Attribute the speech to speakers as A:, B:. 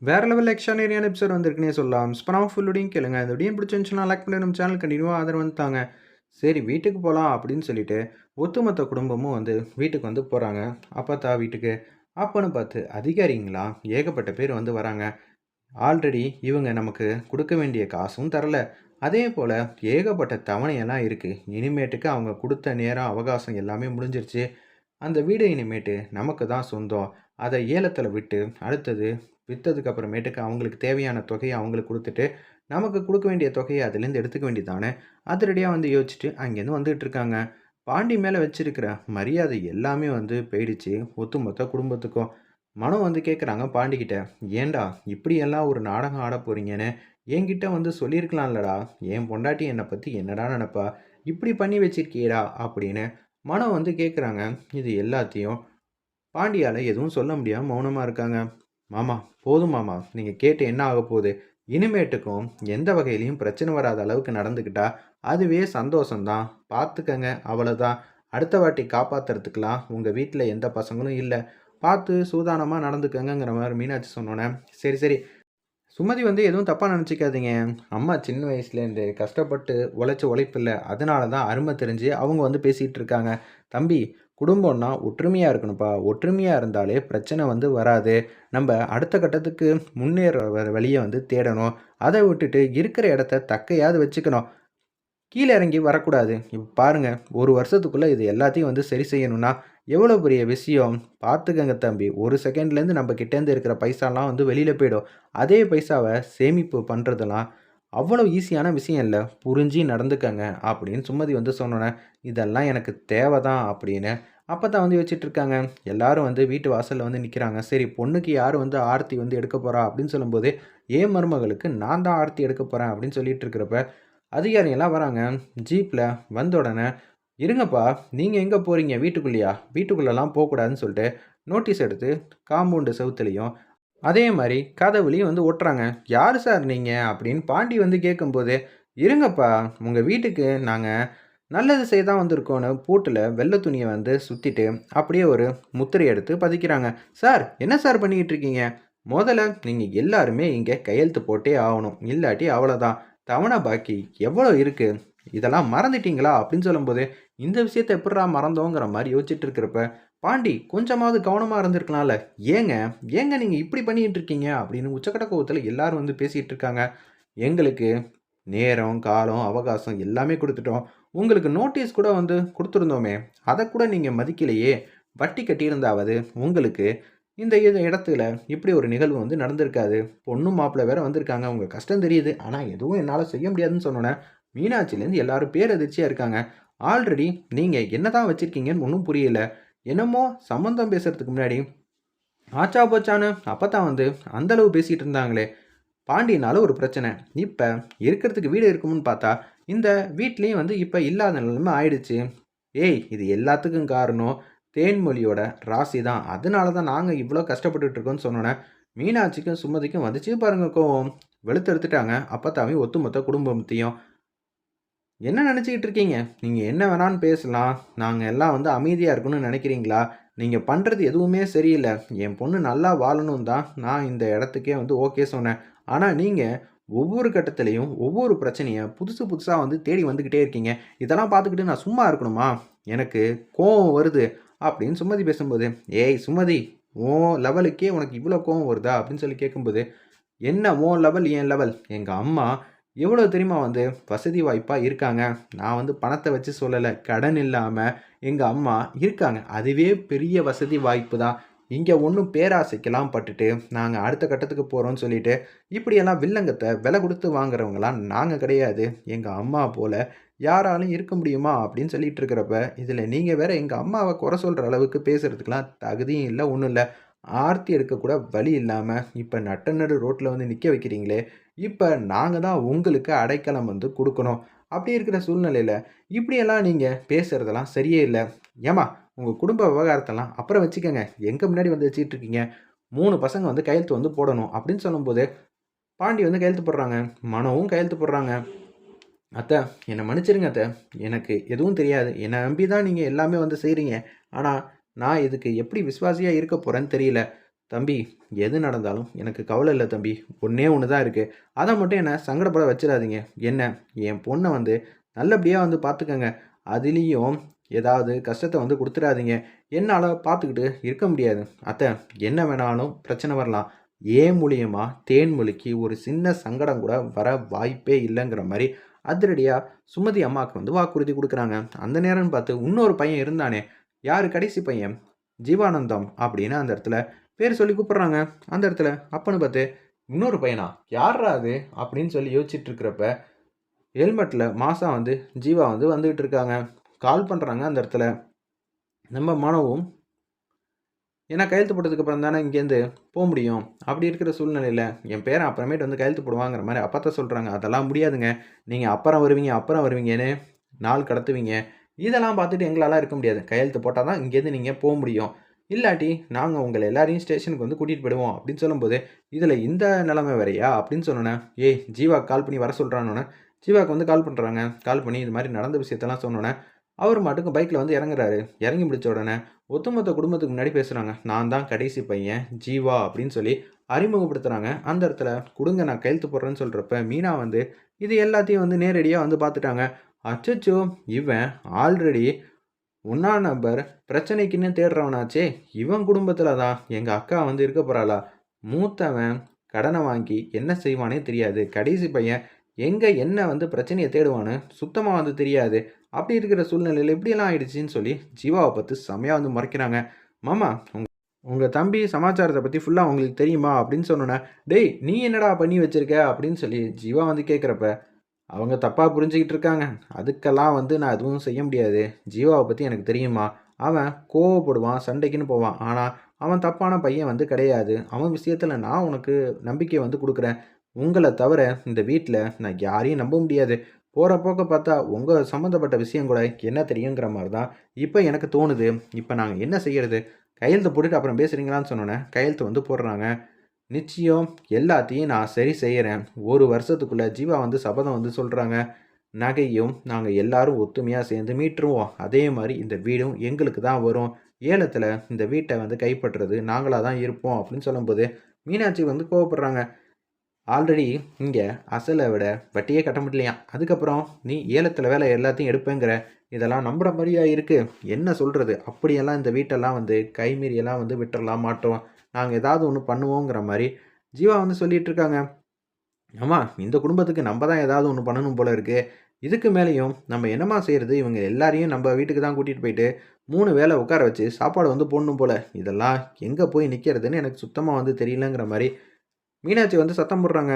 A: வேற level எக்ஸ்ட்ரானரியான episode வந்திருக்குன்னே சொல்லலாம். ஸ்பனாஃப் ஃபுல்லோடையும் கேளுங்க. இந்த வீடியோ பிடிச்சிருந்துச்சுன்னா லைக் பண்ணி நம்ம சேனல் கண்டினியூவா ஆதரவு தாங்க. சரி வீட்டுக்கு போலாம் அப்படின்னு சொல்லிட்டு, ஒட்டுமொத்த குடும்பமும் வந்து வீட்டுக்கு வந்து போறாங்க. அப்பத்தா வீட்டுக்கு. அப்பன்னு பார்த்து அதிகாரிங்களா ஏகப்பட்ட பேர் வந்து வராங்க. ஆல்ரெடி இவங்க நமக்கு குடுக்க வேண்டிய காசும் தரல. அதேபோல ஏகப்பட்ட தவணையெல்லாம் இருக்கு. இனிமேட்டுக்கு அவங்க குடுத்த நேரம், அவகாசம் எல்லாமே முடிஞ்சிருச்சு. அந்த வீடு இனிமேட்டு நமக்கு தான் சொந்தம். அத ஏலத்துல விட்டு, அடுத்தது வித்ததுக்கு அப்புறமேட்டுக்கு அவங்களுக்கு தேவையான தொகைய அவங்களுக்கு குடுத்துட்டு, நமக்கு குடுக்க வேண்டிய தொகைய அதுலேருந்து எடுத்துக்க வேண்டியது தானே! அதிரடியா வந்து யோசிச்சுட்டு அங்கேருந்து வந்துட்டு இருக்காங்க. பாண்டி மேல வச்சிருக்கிற மரியாதை எல்லாமே வந்து போயிடுச்சு, ஒட்டுமொத்த குடும்பத்துக்கும். மனோ வந்து கேட்குறாங்க பாண்டிகிட்ட, "ஏன்டா இப்படியெல்லாம் ஒரு நாடகம் ஆடப் போறீங்கன்னு என்கிட்ட வந்து சொல்லியிருக்கலாம்லடா! என் பொண்டாட்டி என்னை பத்தி என்னடா நெனப்பா? இப்படி பண்ணி வச்சிருக்கியேடா!" அப்படின்னு மனோ வந்து கேட்குறாங்க. இது எல்லாத்தையும் பாண்டியால எதுவும் சொல்ல முடியாம மௌனமா இருக்காங்க. "மாமா, போதும் மாமா. நீங்க கேட்டு என்ன ஆகப்போகுது? இனிமேட்டுக்கும் எந்த வகையிலயும் பிரச்சனை வராத அளவுக்கு நடந்துக்கிட்டா, அதுவே சந்தோஷம் தான். பார்த்துக்கங்க அவ்வளோதான். அடுத்த வாட்டி காப்பாத்துறதுக்குலாம் உங்க வீட்ல எந்த பசங்களும் இல்ல. பார்த்து சூதானமா நடந்துக்கங்கங்கிற" மாரி மீனாட்சி சொன்னோனே, "சரி, சரி. சுமதி வந்து எதுவும் தப்பா நெனச்சுக்காதீங்க. அம்மா சின்ன வயசுலேருந்து கஷ்டப்பட்டு உழைச்ச உழைப்பில்ல. அதனால தான் அருமை தெரிஞ்சு அவங்க வந்து பேசிட்டு இருக்காங்க. தம்பி, குடும்பம்னா ஒற்றுமையா இருக்கணும்ப்பா. ஒற்றுமையா இருந்தாலே பிரச்சனை வந்து வராது. நம்ப அடுத்த கட்டத்துக்கு முன்னேற வழிய வந்து தேடணும். அத விட்டுட்டு இருக்கிற இடத்த தக்கையாவது வச்சுக்கணும். கீழ இறங்கி வரக்கூடாது. இப்ப பாருங்க, 1 வருஷத்துக்குள்ள இது எல்லாத்தையும் வந்து சரி செய்யணும்னா, எவ்வளோ பெரிய விஷயம். பார்த்துக்கங்க தம்பி. 1 செகண்ட்லேருந்து நம்ம கிட்டேருந்து இருக்கிற பைசாலாம் வந்து வெளியில போயிடும். அதே பைசாவ சேமிப்பு பண்றதெல்லாம் அவ்வளோ ஈஸியான விஷயம் இல்ல. புரிஞ்சு நடந்துக்கங்க அப்படின்னு சுமதி வந்து சொன்னோனே, இதெல்லாம் எனக்கு தேவ தான் அப்படின்னு அப்பதான் வந்து யோசிச்சுட்டு இருக்காங்க. எல்லாரும் வந்து வீட்டு வாசல்ல வந்து நிக்கிறாங்க. சரி பொண்ணுக்கு யாரு வந்து ஆர்த்தி வந்து எடுக்க போறா அப்படின்னு சொல்லும்போது, என் மருமகளுக்கு நான் தான் ஆர்த்தி எடுக்க போறேன் அப்படின்னு சொல்லிட்டு இருக்கிறப்ப, அதிகாரிங்கலாம் வராங்க. ஜீப்ல வந்த உடனே, "இருங்கப்பா, நீங்க எங்க போறீங்க? வீட்டுக்குள்ளயா? வீட்டுக்குள்ளலாம் போக்கூடாதுன்னு" சொல்லிட்டு நோட்டீஸ் எடுத்து காம்பவுண்டு செவுத்துலயும், அதே மாரி கதவுலயும் வந்து ஒட்டுறாங்க. "யாரு சார் நீங்க?" அப்படின்னு பாண்டி வந்து கேட்கும்போது, "இருங்கப்பா, உங்க வீட்டுக்கு நாங்க நல்லது செய்ய தான் வந்திருக்கோம்னு" பூட்டுல வெள்ள துணிய வந்து சுத்திட்டு, அப்படியே ஒரு முத்திரை எடுத்து பதிக்கிறாங்க. "சார், என்ன சார் பண்ணிக்கிட்டு இருக்கீங்க? மொதல்ல நீங்க எல்லாருமே இங்க கையெழுத்து போட்டே ஆவணும். இல்லாட்டி அவ்வளோதான். தவணை பாக்கி எவ்வளோ இருக்கு? இதெல்லாம் மறந்துட்டீங்களா?" அப்படின்னு சொல்லும்போது, இந்த விஷயத்த எப்புட்றா மறந்தோங்கிற மாரி யோசிச்சுட்டு இருக்கிறப்ப, "பாண்டி கொஞ்சமாவது கவனமா இருந்திருக்கலாம்ல. ஏங்க? ஏங்க நீங்க இப்படி பண்ணிட்டு இருக்கீங்க?" அப்படின்னு உச்சக்கட்ட கோவத்துல எல்லாரும் வந்து பேசிட்டு இருக்காங்க. "எங்களுக்கு நேரம், காலம், அவகாசம் எல்லாமே குடுத்துட்டோம். உங்களுக்கு நோட்டீஸ் கூட வந்து குடுத்துருந்தோமே! அதக்கூட நீங்க மதிக்கலையே! வட்டி கட்டியிருந்தாவது உங்களுக்கு இந்த இடத்துல இப்படி ஒரு நிகழ்வு வந்து நடந்திருக்காது. பொண்ணும் மாப்பிள்ளை வேற வந்திருக்காங்க. உங்க கஷ்டம் தெரியுது. ஆனா எதுவும் என்னால செய்ய முடியாதுன்னு" சொன்னோனே, மீனாட்சிலேருந்து எல்லாரும் பேரதிர்ச்சியா இருக்காங்க. ஆல்ரெடி நீங்க என்னதான் வச்சிருக்கீங்கன்னு ஒண்ணும் புரியல. என்னமோ சம்மந்தம் பேசுறதுக்கு முன்னாடி ஆச்சா போச்சான்னு அப்பதான் வந்து அந்த அளவு பேசிட்டு இருந்தாங்களே! பாண்டியனால ஒரு பிரச்சனை. இப்ப இருக்கிறதுக்கு வீடு இருக்கும்னு பார்த்தா, இந்த வீட்லயும் வந்து இப்ப இல்லாத நிலைமை ஆயிடுச்சு. "ஏய்! இது எல்லாத்துக்கும் காரணம் தேன்மொழியோட ராசி தான். அதனால தான் நாங்க இவ்ளோ கஷ்டப்பட்டுட்டு இருக்கோம்னு" சொன்னோனே, மீனாட்சிக்கும், சுமதிக்கும் வந்துச்சு பாருங்க கோவம். வெளுத்தெடுத்துட்டாங்க. அப்பத்தாவையும் ஒட்டுமொத்த குடும்பத்தையும். "என்ன நெனச்சுக்கிட்டு இருக்கீங்க? நீங்க என்ன வேணாலும் பேசலாம். நாங்க எல்லாம் வந்து அமைதியா இருக்கணும்னு நெனைக்கிறீங்களா? நீங்க பண்றது எதுவுமே சரியில்ல. என் பொண்ணு நல்லா வாழணும்னு தான் நான் இந்த இடத்துக்கே வந்து ஓகே சொன்னேன். ஆனா நீங்க ஒவ்வொரு கட்டத்திலயும் ஒவ்வொரு பிரச்சனைய புதுசு புதுசா வந்து தேடி வந்துகிட்டே இருக்கீங்க. இதெல்லாம் பார்த்துக்கிட்டு நான் சும்மா இருக்கணுமா? எனக்கு கோவம் வருது." அப்படின்னு சுமதி பேசும்போது, "ஏய் சுமதி! உன் லெவலுக்கே உனக்கு இவ்ளோ கோவம் வருதா?" அப்படின்னு சொல்லி கேட்கும்போது, "என்ன உன் லெவல், என் லெவல். எங்க அம்மா எவ்வளோ தெரியுமா வந்து வசதி வாய்ப்பா இருக்காங்க. நான் வந்து பணத்த வச்சு சொல்லல. கடன் இல்லாம எங்க அம்மா இருக்காங்க. அதுவே பெரிய வசதி வாய்ப்பு தான். இங்க ஒண்ணும் பேராசைக்கெல்லாம் பட்டுட்டு, நாங்க அடுத்த கட்டத்துக்கு போறோம்ன்னு சொல்லிட்டு, இப்படியெல்லாம் வில்லங்கத்த விலை குடுத்து வாங்குறவங்கலாம் நாங்க கிடையாது. எங்க அம்மா போல யாராலும் இருக்க முடியுமா?" அப்படின்னு சொல்லிட்டு இருக்கிறப்ப, இதுல நீங்க வேற எங்க அம்மாவ குறை சொல்ற அளவுக்கு பேசுறதுக்குலாம் தகுதியும் இல்ல, ஒண்ணும் இல்ல. ஆர்த்தி எடுக்கக்கூட வழி இல்லாம, இப்ப நட்ட நடு ரோட்ல வந்து நிக்க வைக்கிறீங்களே! இப்ப நாங்க தான் உங்களுக்கு அடைக்கலம் வந்து குடுக்கணும். அப்படி இருக்கிற சூழ்நிலையில, இப்படியெல்லாம் நீங்க பேசுறதெல்லாம் சரியே இல்ல. ஏம்மா உங்க குடும்ப விவகாரத்தெல்லாம் அப்புறம் வச்சுக்கங்க. எங்க முன்னாடி வந்து வச்சுக்கிட்டு இருக்கீங்க. 3 பசங்க வந்து கையெழுத்து வந்து போடணும்." அப்படின்னு சொல்லும்போது, பாண்டி வந்து கையெழுத்து போடுறாங்க. மனோவும் கையெழுத்து போடுறாங்க. "அத்த, என்ன மன்னிச்சிடுங்க அத்த. எனக்கு எதுவும் தெரியாது. என்ன நம்பி தான் நீங்க எல்லாமே வந்து செய்றீங்க. ஆனா, நான் இதுக்கு எப்படி விசுவாசியா இருக்க போறேன்னு தெரியல. தம்பி, எது நடந்தாலும் எனக்கு கவலை இல்ல தம்பி. ஒண்ணே ஒண்ணு தான் இருக்கு. அத மட்டும் என்ன சங்கடப்பட வச்சுறாதீங்க. என்ன, என் பொண்ண வந்து நல்லபடியா வந்து பார்த்துக்கங்க. அதிலயும் ஏதாவது கஷ்டத்த வந்து குடுத்துறாதீங்க. என்னால பார்த்துக்கிட்டு இருக்க முடியாது. அத்த, என்ன வேணாலும் பிரச்சனை வரலாம். என் மூலியமா தேன்மொழிக்கு ஒரு சின்ன சங்கடம் கூட வர வாய்ப்பே இல்லங்கிற மாரி அதிரடியா சுமதி அம்மாக்கு வந்து வாக்குறுதி குடுக்குறாங்க. அந்த நேரம்னு பார்த்து இன்னொரு பையன் இருந்தானே, யாரு கடைசி பையன்? ஜீவானந்தம் அப்படின்னு அந்த இடத்துல பேர் சொல்லி கூப்பிடுறாங்க. அந்த இடத்துல அப்பன்னு பார்த்து, இன்னொரு பையனா? யார்றா அது? அப்படின்னு சொல்லி யோசிச்சுட்டு இருக்கிறப்ப, ஹெல்மெட்ல மாசா வந்து ஜீவா வந்து வந்துகிட்டு இருக்காங்க. கால் பண்றாங்க அந்த இடத்துல. நம்ம மனோவும், ஏன்னா கையெழுத்து போட்டதுக்கு அப்புறம் தானே இங்கேருந்து முடியும். அப்படி இருக்கிற சூழ்நிலையில, என் பேரன் அப்புறமேட்டு வந்து கையெழுத்து போடுவாங்கிற மாரி அப்பத்தா சொல்றாங்க. அதெல்லாம் முடியாதுங்க. நீங்க அப்புறம் வருவீங்க, அப்புறம் வருவீங்கன்னு நாள் கடத்துவீங்க. இதெல்லாம் பார்த்துட்டு எங்களால இருக்க முடியாது. கையெழுத்து போட்டா தான் இங்கேருந்து நீங்க முடியும். இல்லாட்டி நாங்க உங்கள எல்லாரையும் ஸ்டேஷனுக்கு வந்து கூட்டிட்டு போயிடுவோம் அப்படின்னு சொல்லும்போது, "இதுல இந்த நிலைமை வேறயா?" அப்படின்னு சொன்னோனே, "ஏய் ஜீவாக்கு கால் பண்ணி வர சொல்றான்னோனே." ஜீவாக்கு வந்து கால் பண்றாங்க. கால் பண்ணி இது மாரி நடந்த விஷயத்தெல்லாம் சொன்னோனே, அவரு பாட்டுக்கு பைக்ல வந்து இறங்குறாரு. இறங்கி முடிச்ச உடனே ஒட்டுமொத்த குடும்பத்துக்கு முன்னாடி பேசுறாங்க. "நான் தான் கடைசி பையன் ஜீவா" அப்படின்னு சொல்லி அறிமுகப்படுத்துறாங்க. அந்த இடத்துல "குடுங்க நான் கையெழுத்து போடுறேன்னு" சொல்றப்ப, மீனா வந்து இது எல்லாத்தையும் வந்து நேரடியா வந்து பார்த்துட்டாங்க. அச்சச்சோ! இவன் ஆல்ரெடி 1ஆம் நபர் பிரச்சனைக்குன்னு தேடுறவனாச்சே! இவன் குடும்பத்தில தான் எங்க அக்கா வந்து இருக்க போறாளா? மூத்தவன் கடன வாங்கி என்ன செய்வான்னே தெரியாது. கடைசி பையன் எங்க என்ன வந்து பிரச்சனைய தேடுவான்னு சுத்தமா வந்து தெரியாது. அப்படி இருக்கிற சூழ்நிலையில இப்படியெல்லாம் ஆயிடுச்சுன்னு சொல்லி ஜீவாவ பார்த்து செம்மையா வந்து முறைக்கிறாங்க. "மாமா, உங்க தம்பி சமாச்சாரத்த பத்தி ஃபுல்லா உங்களுக்கு தெரியுமா?" அப்படின்னு சொன்னோனே, "டேய்! நீ என்னடா பண்ணி வச்சிருக்க?" அப்படின்னு சொல்லி ஜீவா வந்து கேட்கிறப்ப, அவங்க தப்பா புரிஞ்சுகிட்டு இருக்காங்க. அதுக்கெல்லாம் வந்து நான் எதுவும் செய்ய முடியாது. ஜீவாவ பத்தி எனக்கு தெரியுமா? அவன் கோவப்படுவான், சண்டைக்குன்னு போவான். ஆனா, அவன் தப்பான பையன் வந்து கிடையாது. அவன் விஷயத்துல நான் உனக்கு நம்பிக்கை வந்து குடுக்குறேன். உங்கள தவிர இந்த வீட்ல நான் யாரையும் நம்ப முடியாது. போற போக்க பார்த்தா உங்க சம்மந்தப்பட்ட விஷயம் கூட என்ன தெரியுங்கிற மாரி தான் இப்ப எனக்கு தோணுது. இப்ப நாங்க என்ன செய்யறது? கையெழுத்து போட்டுட்டு அப்புறம் பேசுறீங்களான்னு சொன்னோனே, கையெழுத்து வந்து போடுறாங்க. நிச்சயம் எல்லாத்தையும் நான் சரி செய்யறேன். 1 வருஷத்துக்குள்ள ஜீவா வந்து சபதம் வந்து சொல்றாங்க. நகையும் நாங்க எல்லாரும் ஒத்துமையா சேர்ந்து மீட்டுருவோம். அதே மாரி இந்த வீடும் எங்களுக்கு தான் வரும். ஏலத்துல இந்த வீட்ட வந்து கைப்பற்றுறது நாங்களா தான் இருப்போம் அப்படின்னு சொல்லும்போது, மீனாட்சி வந்து கோவப்படுறாங்க. ஆல்ரெடி இங்க அசல விட வட்டியே கட்ட முடியலையாம். அதுக்கப்புறம் நீ ஏலத்துல வேலை எல்லாத்தையும் எடுப்பேங்கிற. இதெல்லாம் நம்புற மாரியா இருக்கு? என்ன சொல்றது? அப்படியெல்லாம் இந்த வீட்டெல்லாம் வந்து கைமீறியெல்லாம் வந்து விட்டுறலாம் மாட்டோம். நாங்க ஏதாவது ஒண்ணு பண்ணுவோங்கிற மாரி ஜீவா வந்து சொல்லிட்டு இருக்காங்க. ஆமா, இந்த குடும்பத்துக்கு நம்ப தான் ஏதாவது ஒண்ணு பண்ணணும் போல இருக்கு. இதுக்கு மேலயும் நம்ம என்னம்மா செய்றது? இவங்க எல்லாரையும் நம்ப வீட்டுக்கு தான் கூட்டிட்டு போயிட்டு 3 வேள உட்கார வச்சு சாப்பாடு வந்து போடணும் போல. இதெல்லாம் எங்க போய் நிக்கிறதுன்னு எனக்கு சுத்தமா வந்து தெரியலங்கிற மாரி மீனாட்சி வந்து சத்தம் போடுறாங்க.